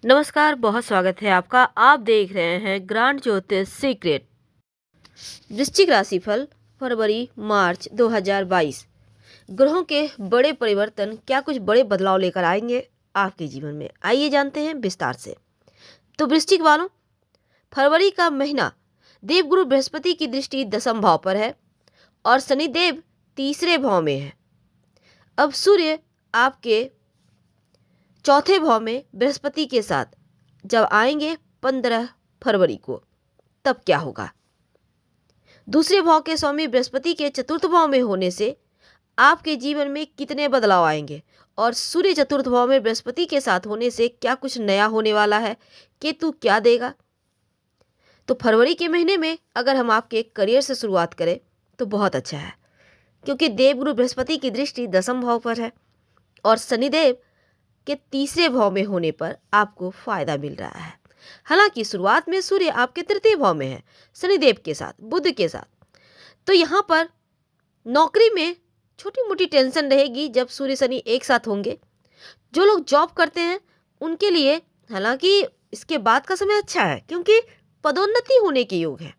नमस्कार, बहुत स्वागत है आपका। आप देख रहे हैं ग्रांड ज्योतिष सीक्रेट। वृश्चिक राशिफल फरवरी मार्च 2022। ग्रहों के बड़े परिवर्तन क्या कुछ बड़े बदलाव लेकर आएंगे आपके जीवन में, आइए जानते हैं विस्तार से। तो वृश्चिक वालों, फरवरी का महीना देवगुरु बृहस्पति की दृष्टि 10वें भाव पर है और शनिदेव 3रे भाव में है। अब सूर्य आपके 4थे भाव में बृहस्पति के साथ जब आएंगे 15 फरवरी को, तब क्या होगा। दूसरे भाव के स्वामी बृहस्पति के 4th भाव में होने से आपके जीवन में कितने बदलाव आएंगे और सूर्य 4th भाव में बृहस्पति के साथ होने से क्या कुछ नया होने वाला है, केतु क्या देगा। तो फरवरी के महीने में अगर हम आपके करियर से शुरुआत करें तो बहुत अच्छा है, क्योंकि देवगुरु बृहस्पति की दृष्टि 10वें भाव पर है और शनिदेव के 3रे भाव में होने पर आपको फायदा मिल रहा है। हालांकि शुरुआत में सूर्य आपके 3य भाव में है शनिदेव के साथ, बुध के साथ, तो यहाँ पर नौकरी में छोटी मोटी टेंशन रहेगी जब सूर्य शनि एक साथ होंगे। जो लोग जॉब करते हैं उनके लिए हालांकि इसके बाद का समय अच्छा है, क्योंकि पदोन्नति होने के योग है,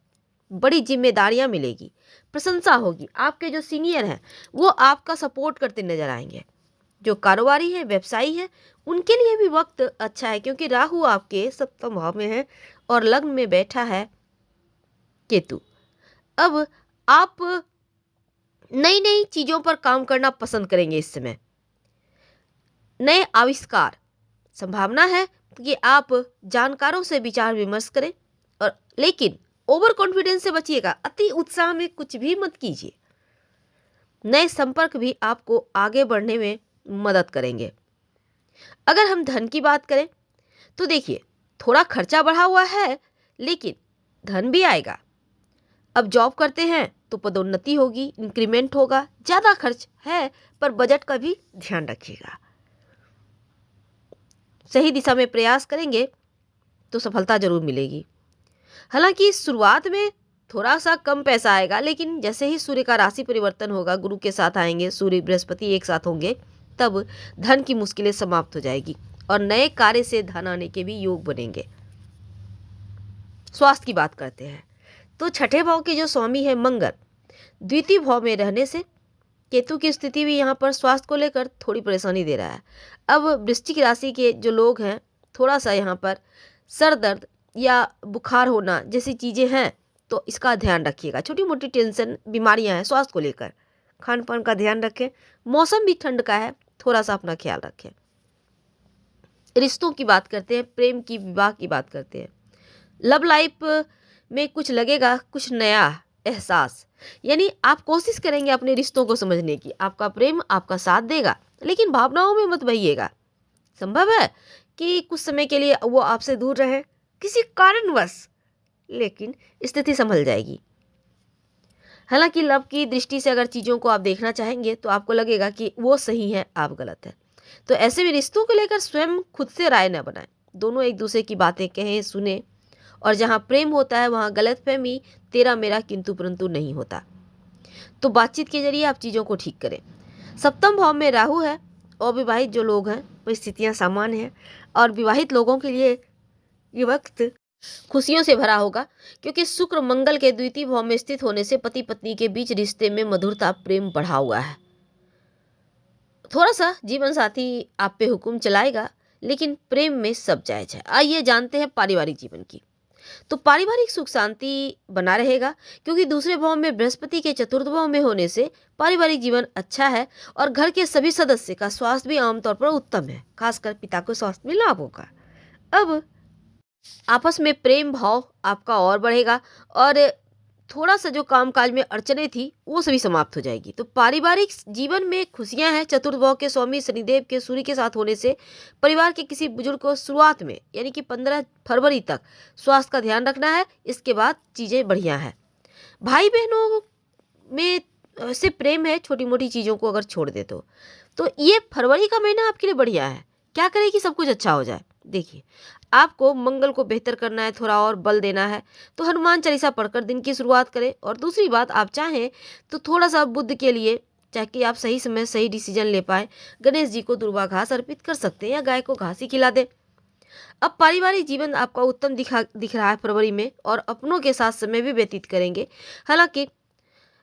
बड़ी जिम्मेदारियां मिलेगी, प्रशंसा होगी, आपके जो सीनियर हैं वो आपका सपोर्ट करते नजर आएंगे। जो कारोबारी है, व्यवसायी है, उनके लिए भी वक्त अच्छा है, क्योंकि राहु आपके 7वें भाव में है और लग्न में बैठा है केतु। अब आप नई नई चीजों पर काम करना पसंद करेंगे इस समय। नए आविष्कार संभावना है कि आप जानकारों से विचार विमर्श करें, और लेकिन ओवर कॉन्फिडेंस से बचिएगा, अति उत्साह में कुछ भी मत कीजिए। नए संपर्क भी आपको आगे बढ़ने में मदद करेंगे। अगर हम धन की बात करें तो देखिए, थोड़ा खर्चा बढ़ा हुआ है लेकिन धन भी आएगा। अब जॉब करते हैं तो पदोन्नति होगी, इंक्रीमेंट होगा। ज्यादा खर्च है पर बजट का भी ध्यान रखिएगा। सही दिशा में प्रयास करेंगे तो सफलता जरूर मिलेगी। हालांकि शुरुआत में थोड़ा सा कम पैसा आएगा, लेकिन जैसे ही सूर्य का राशि परिवर्तन होगा, गुरु के साथ आएंगे, सूर्य बृहस्पति एक साथ होंगे, तब धन की मुश्किलें समाप्त हो जाएगी और नए कार्य से धन आने के भी योग बनेंगे। स्वास्थ्य की बात करते हैं तो 6ठे भाव के जो स्वामी है मंगल, 2य भाव में रहने से केतु की स्थिति भी यहाँ पर स्वास्थ्य को लेकर थोड़ी परेशानी दे रहा है। अब वृश्चिक राशि के जो लोग हैं, थोड़ा सा यहाँ पर सर दर्द या बुखार होना जैसी चीज़ें हैं तो इसका ध्यान रखिएगा। छोटी मोटी टेंशन, बीमारियां हैं, स्वास्थ्य को लेकर खान पान का ध्यान रखें। मौसम भी ठंड का है, थोड़ा सा अपना ख्याल रखें। रिश्तों की बात करते हैं, प्रेम की, विवाह की बात करते हैं। लव लाइफ में कुछ लगेगा, कुछ नया एहसास, यानी आप कोशिश करेंगे अपने रिश्तों को समझने की। आपका प्रेम आपका साथ देगा, लेकिन भावनाओं में मत बहिएगा। संभव है कि कुछ समय के लिए वो आपसे दूर रहे किसी कारणवश, लेकिन स्थिति संभल जाएगी। हालांकि लव की दृष्टि से अगर चीज़ों को आप देखना चाहेंगे तो आपको लगेगा कि वो सही है, आप गलत है। तो ऐसे में रिश्तों को लेकर स्वयं खुद से राय न बनाएं। दोनों एक दूसरे की बातें कहें, सुने, और जहाँ प्रेम होता है वहाँ गलतफहमी, तेरा मेरा किंतु परंतु नहीं होता। तो बातचीत के जरिए आप चीज़ों को ठीक करें। 7वें भाव में राहु है। अविवाहित जो लोग हैं परिस्थितियाँ सामान्य हैं, और विवाहित लोगों के लिए ये वक्त खुशियों से भरा होगा, क्योंकि शुक्र मंगल के 2य भाव में स्थित होने से पति पत्नी के बीच रिश्ते में मधुरता, प्रेम बढ़ा हुआ है। थोड़ा सा जीवन साथी आप पे हुक्म चलाएगा, लेकिन प्रेम में सब जायज है। आइए जानते हैं पारिवारिक जीवन की। तो पारिवारिक सुख शांति बना रहेगा, क्योंकि दूसरे भाव में बृहस्पति के 4th भाव में होने से पारिवारिक जीवन अच्छा है और घर के सभी सदस्य का स्वास्थ्य भी आमतौर पर उत्तम है। खासकर पिता को स्वास्थ्य में लाभ होगा। अब आपस में प्रेम भाव आपका और बढ़ेगा और थोड़ा सा जो कामकाज में अड़चने थी वो सभी समाप्त हो जाएगी। तो पारिवारिक जीवन में खुशियां हैं। 4th भाव के स्वामी शनिदेव के सूर्य के साथ होने से परिवार के किसी बुजुर्ग को शुरुआत में यानी कि 15 फरवरी तक स्वास्थ्य का ध्यान रखना है। इसके बाद चीज़ें बढ़िया हैं। भाई बहनों में से प्रेम है, छोटी मोटी चीज़ों को अगर छोड़ दे तो ये फरवरी का महीना आपके लिए बढ़िया है। क्या करें कि सब कुछ अच्छा हो जाए। देखिए, आपको मंगल को बेहतर करना है, थोड़ा और बल देना है, तो हनुमान चालीसा पढ़कर दिन की शुरुआत करें। और दूसरी बात, आप चाहें तो थोड़ा सा बुद्ध के लिए, ताकि आप सही समय सही डिसीजन ले पाए, गणेश जी को दुर्वा घास अर्पित कर सकते हैं या गाय को घास ही खिला दें। अब पारिवारिक जीवन आपका उत्तम दिख रहा है फरवरी में, और अपनों के साथ समय भी व्यतीत करेंगे। हालांकि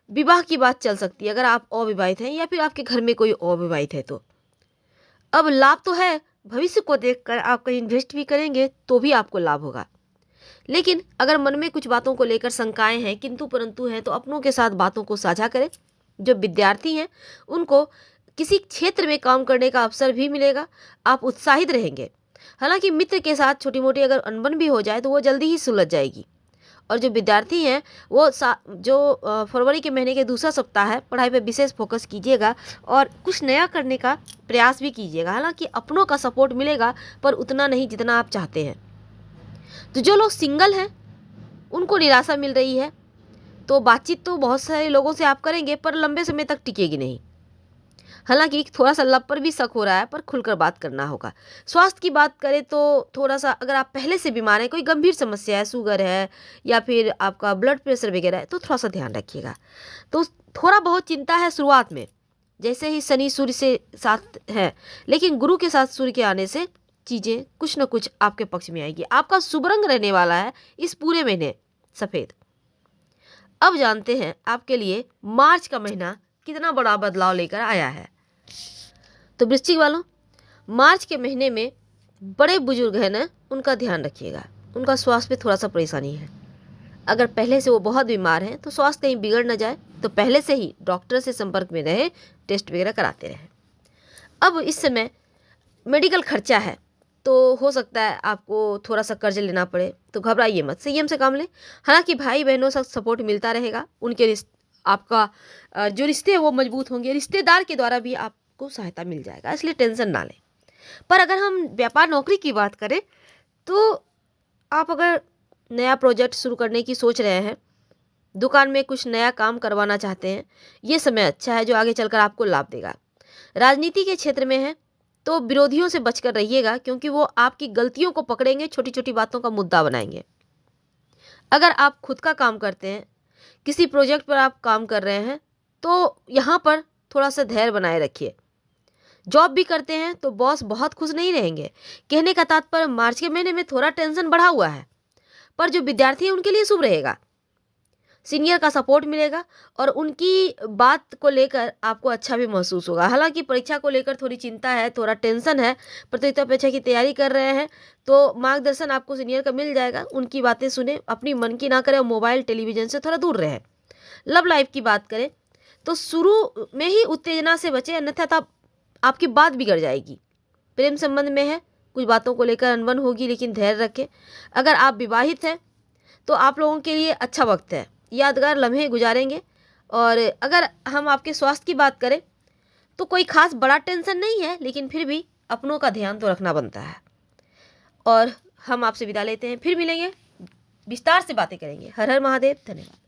विवाह की बात चल सकती है अगर आप अविवाहित हैं या फिर आपके घर में कोई अविवाहित है तो। अब लाभ तो है, भविष्य को देखकर आप कहीं इन्वेस्ट भी करेंगे तो भी आपको लाभ होगा। लेकिन अगर मन में कुछ बातों को लेकर शंकाएं हैं, किंतु परंतु हैं, तो अपनों के साथ बातों को साझा करें। जो विद्यार्थी हैं उनको किसी क्षेत्र में काम करने का अवसर भी मिलेगा, आप उत्साहित रहेंगे। हालांकि मित्र के साथ छोटी मोटी अगर अनबन भी हो जाए तो वो जल्दी ही सुलझ जाएगी। और जो विद्यार्थी हैं वो फरवरी के महीने के दूसरा सप्ताह है, पढ़ाई पर विशेष फोकस कीजिएगा और कुछ नया करने का प्रयास भी कीजिएगा। हालांकि अपनों का सपोर्ट मिलेगा पर उतना नहीं जितना आप चाहते हैं। तो जो लोग सिंगल हैं उनको निराशा मिल रही है, तो बातचीत तो बहुत सारे लोगों से आप करेंगे पर लंबे समय तक टिकेगी नहीं। हालांकि थोड़ा सा लब पर भी शक हो रहा है पर खुलकर बात करना होगा। स्वास्थ्य की बात करें तो थोड़ा सा अगर आप पहले से बीमार हैं, कोई गंभीर समस्या है, शुगर है या फिर आपका ब्लड प्रेशर वगैरह है, तो थोड़ा सा ध्यान रखिएगा। तो थोड़ा बहुत चिंता है शुरुआत में, जैसे ही शनि सूर्य से साथ है, लेकिन गुरु के साथ सूर्य के आने से चीज़ें कुछ न कुछ आपके पक्ष में आएगी। आपका शुभ रंग रहने वाला है इस पूरे महीने सफ़ेद। अब जानते हैं आपके लिए मार्च का महीना कितना बड़ा बदलाव लेकर आया है। तो वृश्चिक वालों, मार्च के महीने में बड़े बुजुर्ग हैं ना, उनका ध्यान रखिएगा। उनका स्वास्थ्य पे थोड़ा सा परेशानी है। अगर पहले से वो बहुत बीमार हैं तो स्वास्थ्य कहीं बिगड़ न जाए, तो पहले से ही डॉक्टर से संपर्क में रहे, टेस्ट वगैरह कराते रहें। अब इस समय मेडिकल खर्चा है तो हो सकता है आपको थोड़ा सा कर्ज लेना पड़े, तो घबराइए मत, संयम से काम लें। हालांकि भाई बहनों से सपोर्ट मिलता रहेगा, उनके आपका जो रिश्ते हैं वो मजबूत होंगे, रिश्तेदार के द्वारा भी आपको सहायता मिल जाएगा, इसलिए टेंशन ना लें। पर अगर हम व्यापार नौकरी की बात करें तो आप अगर नया प्रोजेक्ट शुरू करने की सोच रहे हैं, दुकान में कुछ नया काम करवाना चाहते हैं, ये समय अच्छा है जो आगे चलकर आपको लाभ देगा। राजनीति के क्षेत्र में है तो विरोधियों से बचकर रहिएगा, क्योंकि वो आपकी गलतियों को पकड़ेंगे, छोटी छोटी बातों का मुद्दा बनाएंगे। अगर आप खुद का काम करते हैं, किसी प्रोजेक्ट पर आप काम कर रहे हैं, तो यहाँ पर थोड़ा सा धैर्य बनाए रखिए। जॉब भी करते हैं तो बॉस बहुत खुश नहीं रहेंगे। कहने का तात्पर्य मार्च के महीने में थोड़ा टेंशन बढ़ा हुआ है, पर जो विद्यार्थी हैं उनके लिए शुभ रहेगा। सीनियर का सपोर्ट मिलेगा और उनकी बात को लेकर आपको अच्छा भी महसूस होगा। हालांकि परीक्षा को लेकर थोड़ी चिंता है, थोड़ा टेंशन है, प्रतियोगिता परीक्षा की तैयारी कर रहे हैं तो मार्गदर्शन आपको सीनियर का मिल जाएगा। उनकी बातें सुने, अपनी मन की ना करें और मोबाइल टेलीविज़न से थोड़ा दूर रहें। लव लाइफ की बात करें तो शुरू में ही उत्तेजना से बचें, अन्यथा तब आपकी बात बिगड़ जाएगी। प्रेम संबंध में है, कुछ बातों को लेकर अनबन होगी, लेकिन धैर्य रखें। अगर आप विवाहित हैं तो आप लोगों के लिए अच्छा वक्त है, यादगार लम्हे गुजारेंगे। और अगर हम आपके स्वास्थ्य की बात करें तो कोई खास बड़ा टेंशन नहीं है, लेकिन फिर भी अपनों का ध्यान तो रखना बनता है। और हम आपसे विदा लेते हैं, फिर मिलेंगे, विस्तार से बातें करेंगे। हर हर महादेव, धन्यवाद।